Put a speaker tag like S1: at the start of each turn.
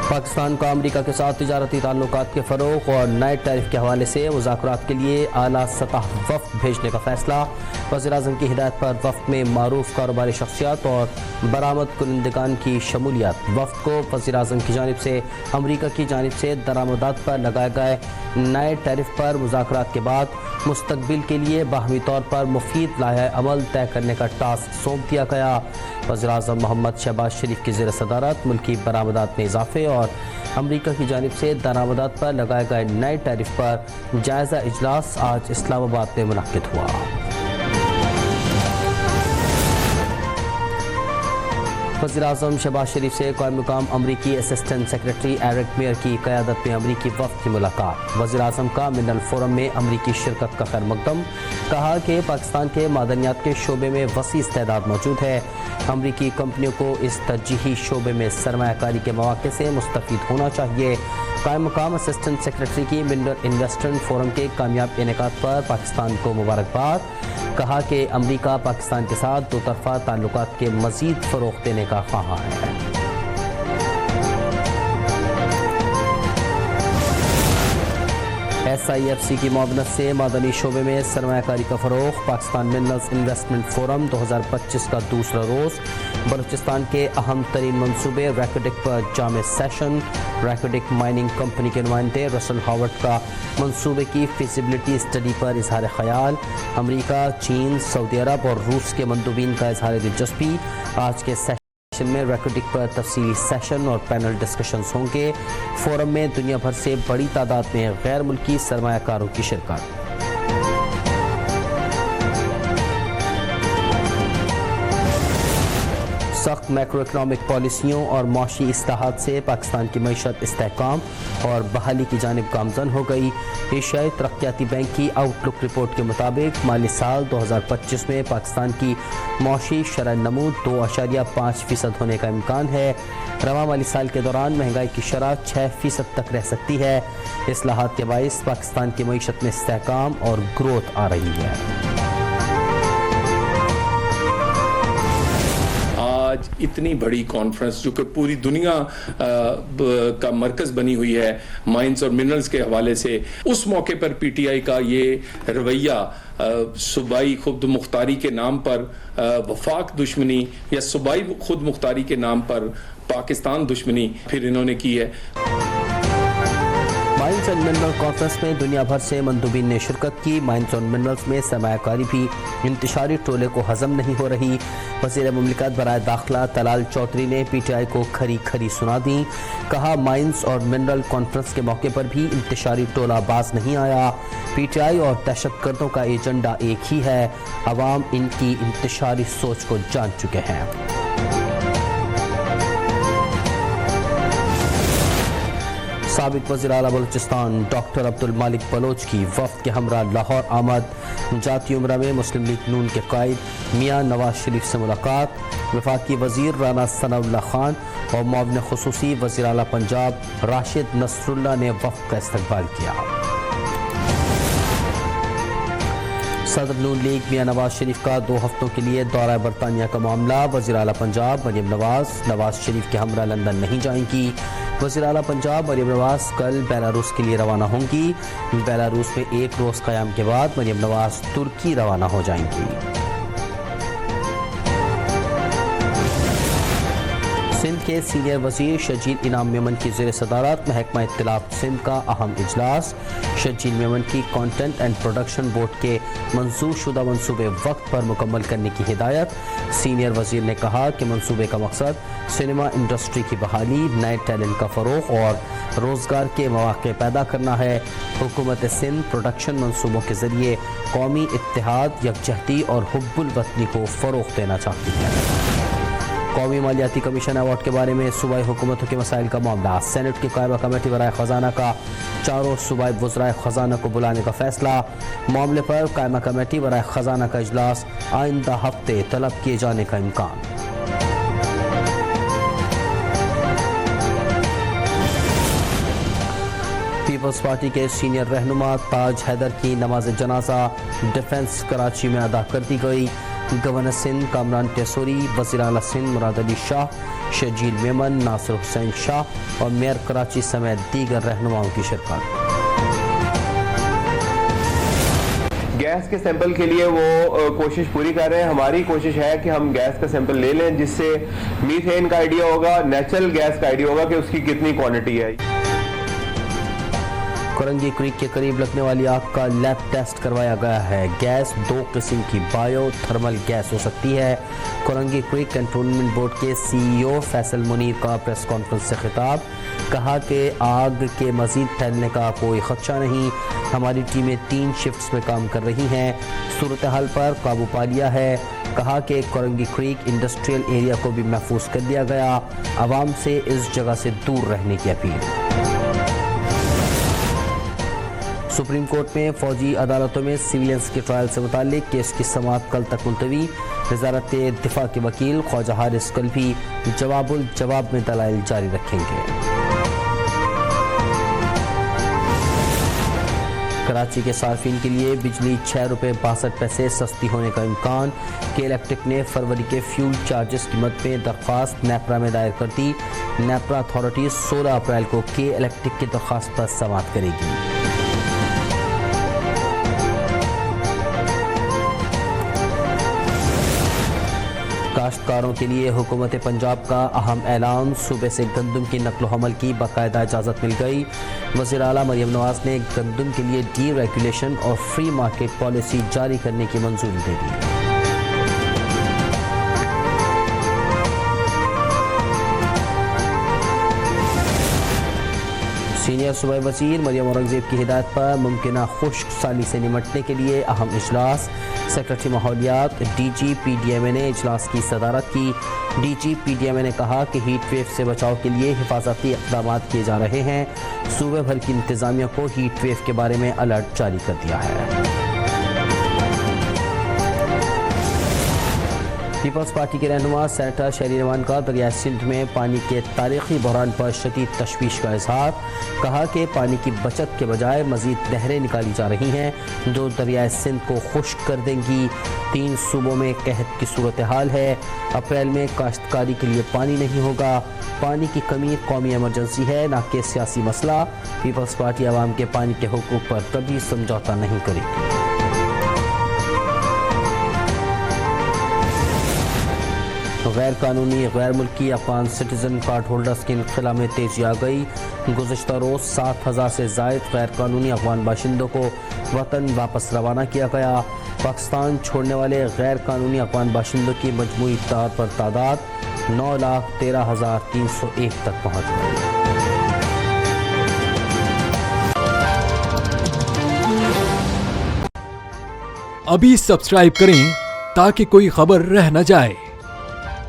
S1: پاکستان کا امریکہ کے ساتھ تجارتی تعلقات کے فروغ اور نئے ٹیرف کے حوالے سے مذاکرات کے لیے اعلیٰ سطح وفد بھیجنے کا فیصلہ۔ وزیراعظم کی ہدایت پر وفد میں معروف کاروباری شخصیات اور برآمد کنندگان کی شمولیت۔ وفد کو وزیراعظم کی جانب سے امریکہ کی جانب سے درآمدات پر لگائے گئے نئے ٹیرف پر مذاکرات کے بعد مستقبل کے لیے باہمی طور پر مفید لائحہ عمل طے کرنے کا ٹاسک سونپ دیا گیا۔ وزیراعظم محمد شہباز شریف کی زیر صدارت ملکی برآمدات میں اضافے اور امریکہ کی جانب سے درآمدات پر لگائے گئے نئے ٹیرف پر جائزہ اجلاس آج اسلام آباد میں منعقد ہوا۔ وزیراعظم شہباز شریف سے قائم مقام امریکی اسسٹنٹ سیکرٹری ایرک میئر کی قیادت میں امریکی وفد کی ملاقات۔ وزیراعظم کا منرل فورم میں امریکی شرکت کا خیر مقدم۔ کہا کہ پاکستان کے معدنیات کے شعبے میں وسیع استعداد موجود ہے۔ امریکی کمپنیوں کو اس ترجیحی شعبے میں سرمایہ کاری کے مواقع سے مستفید ہونا چاہیے۔ قائم مقام اسسٹنٹ سیکرٹری کی منرل انویسٹمنٹ فورم کے کامیاب انعقاد پر پاکستان کو مبارکباد۔ کہا کہ امریکہ پاکستان کے ساتھ دو طرفہ تعلقات کے مزید فروغ دینے کا خواہاں ہے۔ SIFC کی معاونت سے معدنی شعبے میں سرمایہ کاری کا فروغ۔ پاکستان منرلز انویسٹمنٹ فورم 2025 کا دوسرا روز۔ بلوچستان کے اہم ترین منصوبے ریکوڈک پر جامع سیشن۔ ریکوڈک مائننگ کمپنی کے نمائندے رسل ہاورڈ کا منصوبے کی فیزیبلٹی اسٹڈی پر اظہار خیال۔ امریکہ، چین، سعودی عرب اور روس کے مندوبین کا اظہار دلچسپی۔ آج کے سیشن میں ریکوڈک پر تفصیلی سیشن اور پینل ڈسکشنز ہوں گے۔ فورم میں دنیا بھر سے بڑی تعداد میں غیر ملکی سرمایہ کاروں کی شرکت۔ سخت میکرو اکنامک پالیسیوں اور معاشی اصلاحات سے پاکستان کی معیشت استحکام اور بحالی کی جانب گامزن ہو گئی۔ ایشیائی ترقیاتی بینک کی آؤٹ لک رپورٹ کے مطابق مالی سال 2025 میں پاکستان کی معاشی شرح نمو 2.5% ہونے کا امکان ہے۔ رواں مالی سال کے دوران مہنگائی کی شرح 6% تک رہ سکتی ہے۔ اصلاحات کے باعث پاکستان کی معیشت میں استحکام اور گروتھ آ رہی ہے۔
S2: آج اتنی بڑی کانفرنس جو کہ پوری دنیا کا مرکز بنی ہوئی ہے مائنز اور منرلز کے حوالے سے، اس موقع پر پی ٹی آئی کا یہ رویہ صوبائی خود مختاری کے نام پر وفاق دشمنی یا صوبائی خود مختاری کے نام پر پاکستان دشمنی پھر انہوں نے کی ہے۔
S1: مائنز اینڈ منرل کانفرنس میں دنیا بھر سے مندوبین نے شرکت کی۔ مائنز اینڈ منرلز میں سرمایہ کاری بھی انتشاری ٹولے کو ہضم نہیں ہو رہی۔ وزیر مملکت برائے داخلہ طلال چودھری نے پی ٹی آئی کو کھری کھری سنا دی۔ کہا مائنز اور منرل کانفرنس کے موقع پر بھی انتشاری ٹولہ باز نہیں آیا۔ پی ٹی آئی اور دہشت گردوں کا ایجنڈا ایک ہی ہے۔ عوام ان کی انتشاری سوچ کو جان چکے ہیں۔ سابق وزیر اعلیٰ بلوچستان ڈاکٹر عبد المالک بلوچ کی وفد کے ہمراہ لاہور آمد۔ جاتی عمرہ میں مسلم لیگ نون کے قائد میاں نواز شریف سے ملاقات۔ وفاقی وزیر رانا ثناء اللہ خان اور معاون خصوصی وزیر اعلیٰ پنجاب راشد نصر اللہ نے وفد کا استقبال کیا۔ صدر نون لیگ میاں نواز شریف کا 2 ہفتوں کے لیے دورہ برطانیہ کا معاملہ۔ وزیر اعلیٰ پنجاب مریم نواز شریف کے ہمراہ لندن نہیں جائیں گی۔ وزیر اعلیٰ پنجاب مریم نواز کل بیلاروس کے لیے روانہ ہوں گی۔ بیلاروس میں 1 روز قیام کے بعد مریم نواز ترکی روانہ ہو جائیں گی۔ سندھ کے سینئر وزیر شجیل انعام میمن کی زیر صدارت محکمہ اطلاعات سندھ کا اہم اجلاس۔ شجیل میمن کی کانٹینٹ اینڈ پروڈکشن بورڈ کے منظور شدہ منصوبے وقت پر مکمل کرنے کی ہدایت۔ سینئر وزیر نے کہا کہ منصوبے کا مقصد سینما انڈسٹری کی بحالی، نئے ٹیلنٹ کا فروغ اور روزگار کے مواقع پیدا کرنا ہے۔ حکومت سندھ پروڈکشن منصوبوں کے ذریعے قومی اتحاد، یکجہتی اور حب الوطنی کو فروغ دینا چاہتی ہے۔ قومی مالیاتی کمیشن ایوارڈ کے بارے میں صوبائی حکومتوں کے مسائل کا معاملہ۔ سینٹ کی قائمہ کمیٹی برائے خزانہ کا 4 صوبائی وزرائے خزانہ کو بلانے کا فیصلہ۔ معاملے پر قائمہ کمیٹی برائے خزانہ کا اجلاس آئندہ ہفتے طلب کیے جانے کا امکان۔ پیپلز پارٹی کے سینئر رہنما تاج حیدر کی نماز جنازہ ڈیفنس کراچی میں ادا کر دی گئی۔ گورنر سندھ کامران ٹیسوری، وزیر اعلیٰ سندھ مراد علی شاہ، شجیل میمن، ناصر حسین شاہ اور میئر کراچی سمیت دیگر رہنماؤں کی شرکت۔
S3: گیس کے سیمپل کے لیے وہ کوشش پوری کر رہے ہیں۔ ہماری کوشش ہے کہ ہم گیس کا سیمپل لے لیں، جس سے میتھین کا آئیڈیا ہوگا، نیچرل گیس کا آئیڈیا ہوگا کہ اس کی کتنی کوانٹٹی ہے۔
S1: کرنگی کریک کے قریب لگنے والی آگ کا لیب ٹیسٹ کروایا گیا ہے۔ گیس 2 قسم کی بایو تھرمل گیس ہو سکتی ہے۔ کرنگی کریک کنٹونمنٹ بورڈ کے سی ای او فیصل منیر کا پریس کانفرنس سے خطاب، کہا کہ آگ کے مزید پھیلنے کا کوئی خدشہ نہیں، ہماری ٹیمیں 3 شفٹس میں کام کر رہی ہیں، صورتحال پر قابو پا لیا ہے۔ کہا کہ کرنگی کریک انڈسٹریل ایریا کو بھی محفوظ کر دیا گیا، عوام سے اس جگہ سے دور رہنے کی اپیل۔ سپریم کورٹ میں فوجی عدالتوں میں سویلینس کے ٹرائل سے متعلق کیس کی سماعت کل تک ملتوی۔ وزارت دفاع کے وکیل خواجہ حارث کل بھی جواب الجواب میں دلائل جاری رکھیں گے۔ کراچی کے صارفین کے لیے بجلی 6 روپے 62 پیسے سستی ہونے کا امکان۔ کے الیکٹرک نے فروری کے فیول چارجز قیمت میں درخواست نیپرا میں دائر کر دی۔ نیپرا اتھارٹی 16 اپریل کو کے الیکٹرک کی درخواست پر سماعت کرے گی۔ کاشتکاروں کے لیے حکومت پنجاب کا اہم اعلان، صوبے سے گندم کی نقل و حمل کی باقاعدہ اجازت مل گئی۔ وزیر اعلیٰ مریم نواز نے گندم کے لیے ڈی ریگولیشن اور فری مارکیٹ پالیسی جاری کرنے کی منظوری دے دی۔ سینئر صوبائی وزیر مریم اورنگزیب کی ہدایت پر ممکنہ خشک سالی سے نمٹنے کے لیے اہم اجلاس۔ سیکرٹری ماحولیات D G P D M A نے اجلاس کی صدارت کی۔ D G P D M A نے کہا کہ ہیٹ ویو سے بچاؤ کے لیے حفاظتی اقدامات کیے جا رہے ہیں، صوبے بھر کی انتظامیہ کو ہیٹ ویو کے بارے میں الرٹ جاری کر دیا ہے۔ پیپلز پارٹی کے رہنما سینیٹر شہری روان کا دریائے سندھ میں پانی کے تاریخی بحران پر شدید تشویش کا اظہار، کہا کہ پانی کی بچت کے بجائے مزید نہریں نکالی جا رہی ہیں جو دریائے سندھ کو خشک کر دیں گی۔ 3 صوبوں میں قحط کی صورتحال ہے، اپریل میں کاشتکاری کے لیے پانی نہیں ہوگا۔ پانی کی کمی قومی ایمرجنسی ہے نہ کہ سیاسی مسئلہ۔ پیپلز پارٹی عوام کے پانی کے حقوق پر کبھی سمجھوتہ نہیں کرے گی۔ غیر قانونی غیر ملکی افغان سٹیزن کارڈ ہولڈرز کے انخلا میں تیزی آ گئی۔ گزشتہ روز 7000 سے زائد غیر قانونی افغان باشندوں کو وطن واپس روانہ کیا گیا۔ پاکستان چھوڑنے والے غیر قانونی افغان باشندوں کی مجموعی طور پر تعداد 9,13,301 تک پہنچ گئی۔
S4: ابھی سبسکرائب کریں تاکہ کوئی خبر رہ نہ جائے۔